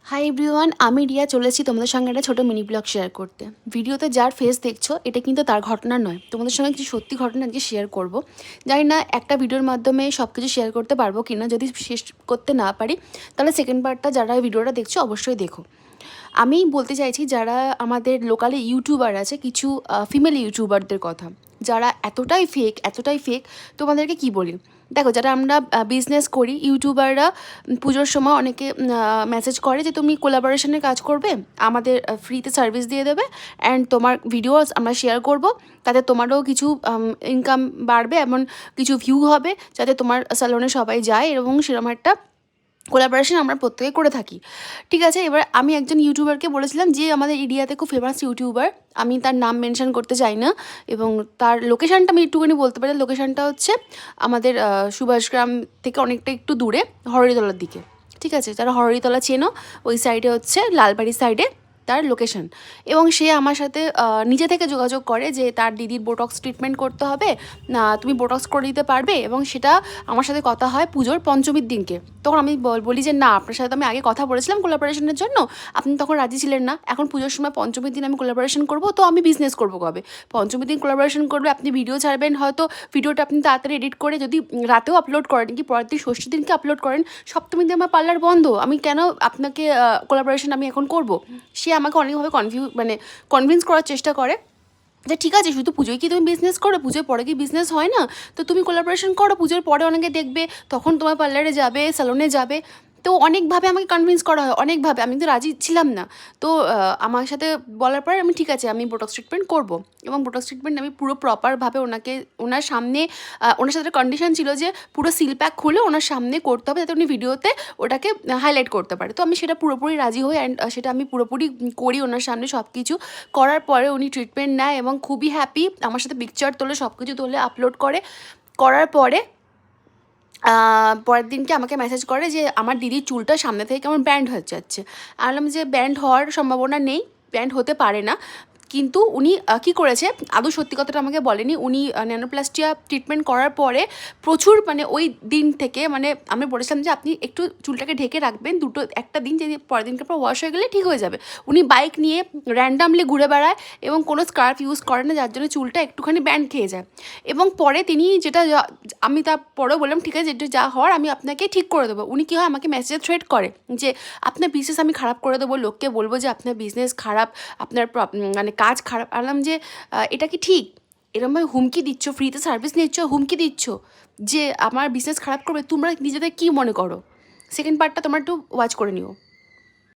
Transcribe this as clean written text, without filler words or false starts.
Hi everyone, আমি রিয়া চলে এসেছি তোমাদের সঙ্গে একটা ছোটো মিনি ব্লগ শেয়ার করতে। ভিডিওতে যার ফেস দেখছো এটা কিন্তু তার ঘটনা নয়, তোমাদের সঙ্গে কিছু সত্যি ঘটনা আজকে শেয়ার করব। জানি না একটা ভিডিওর মাধ্যমে সব কিছু শেয়ার করতে পারবো কি না, যদি শেষ করতে না পারি তাহলে সেকেন্ড পার্টটা যারা ভিডিওটা দেখছো অবশ্যই দেখো। আমি বলতে চাইছি যারা আমাদের লোকালে ইউটিউবার আছে, কিছু ফিমেল ইউটিউবারদের কথা, যারা এতটাই ফেক তোমাদেরকে কি বলি। দেখো, যারা আমরা বিজনেস করি ইউটিউবাররা, পুজোর সময় অনেকে মেসেজ করে যে তুমি কোলাবোরেশনের কাজ করবে, আমাদের ফ্রিতে সার্ভিস দিয়ে দেবে অ্যান্ড তোমার ভিডিওস আমরা শেয়ার করব, তাতে তোমারও কিছু ইনকাম বাড়বে, এমন কিছু ভিউ হবে যাতে তোমার স্যালনে সবাই যায়, এবং সেরকম একটা কোলাবোরেশন আমরা প্রত্যেকে করে থাকি। ঠিক আছে, এবার আমি একজন ইউটিউবারকে বলেছিলাম যে আমাদের এরিয়াতে খুব ফেমাস ইউটিউবার, আমি তার নাম মেনশন করতে চাই না, এবং তার লোকেশানটা আমি একটুখানি বলতে পারি। লোকেশানটা হচ্ছে আমাদের সুভাষগ্রাম থেকে অনেকটা একটু দূরে, হরড়িতলার দিকে। ঠিক আছে, যারা হরড়িতলা চেনো, ওই সাইডে হচ্ছে লালবাড়ির সাইডে তার লোকেশন। এবং সে আমার সাথে নিজে থেকে যোগাযোগ করে যে তার দিদির বোটক্স ট্রিটমেন্ট করতে হবে, না তুমি বোটক্স করে দিতে পারবে, এবং সেটা আমার সাথে কথা হয় পুজোর পঞ্চমীর দিনকে। তখন আমি বলি যে না, আপনার সাথে আমি আগে কথা বলেছিলাম কোলাবোরেশনের জন্য, আপনি তখন রাজি ছিলেন না, এখন পুজোর সময় পঞ্চমীর দিন আমি কোলাবোরেশন করবো, তো আমি বিজনেস করবো কবে? পঞ্চমীর দিন কোলাবোরেশন করবে, আপনি ভিডিও ছাড়বেন, হয়তো ভিডিওটা আপনি তাড়াতাড়ি এডিট করে যদি রাতেও আপলোড করেন, কি পরের দিন ষষ্ঠীর দিনকে আপলোড করেন, সপ্তমীর দিন আমার পার্লার বন্ধ, আমি কেন আপনাকে কোলাবোরেশন আমি এখন করব? সে আমাকে অনেকভাবে কনভিন্স করার চেষ্টা করে যে ঠিক আছে, শুধু পুজোয় কি তুমি বিজনেস করো, পুজোর পরে কি বিজনেস হয় না? তো তুমি কোলাবোরেশন করো, পুজোর পরে অনেকে দেখবে, তখন তোমার পার্লারে যাবে, স্যালনে যাবে। তো অনেকভাবে আমাকে কনভিন্স করা হয়, অনেকভাবে, আমি তো রাজি ছিলাম না। তো আমার সাথে বলার পরে আমি ঠিক আছে, আমি বোটক্স ট্রিটমেন্ট করবো, এবং বোটক্স ট্রিটমেন্ট আমি পুরো প্রপারভাবে ওনার সামনে, ওনার সাথে কন্ডিশন ছিল যে পুরো সিল প্যাক খুলে ওনার সামনে করতে হবে, যাতে উনি ভিডিওতে ওটাকে হাইলাইট করতে পারে। তো আমি সেটা পুরোপুরি রাজি হই, অ্যান্ড সেটা আমি পুরোপুরি করি ওনার সামনে। সব কিছু করার পরে উনি ট্রিটমেন্ট নেয় এবং খুবই হ্যাপি, আমার সাথে পিকচার তোলে, সব কিছু তোলে, আপলোড করে। করার পরে পরের দিনকে আমাকে মেসেজ করে যে আমার দিদির চুলটা সামনে থেকে কেমন ব্যান্ড হয়ে যাচ্ছে। আমি বললাম যে ব্যান্ড হওয়ার সম্ভাবনা নেই, ব্যান্ড হতে পারে না। কিন্তু উনি কী করেছে, আদৌ সত্যি কথাটা আমাকে বলেনি। উনি ন্যানোপ্লাস্টিয়া ট্রিটমেন্ট করার পরে প্রচুর, মানে ওই দিন থেকে, মানে আমি বলেছিলাম যে আপনি একটু চুলটাকে ঢেকে রাখবেন একটা দিন, যদি পরের দিনকে পর ওয়াশ হয়ে গেলে ঠিক হয়ে যাবে। উনি বাইক নিয়ে র্যান্ডামলি ঘুরে বেড়ায় এবং কোনো স্কার্ফ ইউজ করে না, যার জন্য চুলটা একটুখানি ব্যান্ড খেয়ে যায়। এবং পরে তিনি আমি তারপরেও বললাম ঠিক আছে, যেটা যা হওয়ার আমি আপনাকে ঠিক করে দেবো। উনি কী হয়, আমাকে মেসেজে থ্রেট করে যে আপনার বিজনেস আমি খারাপ করে দেবো, লোককে বলবো যে আপনার বিজনেস খারাপ, আপনার মানে কাজ খারাপ। আনলাম যে এটা কি ঠিক? এরমভাবে হুমকি দিচ্ছ, ফ্রিতে সার্ভিস নিচ্ছ, হুমকি দিচ্ছ যে আমার বিজনেস খারাপ করবে, তোমরা নিজেদের কী মনে করো? সেকেন্ড পার্টটা তোমরা একটু ওয়াচ করে নিও।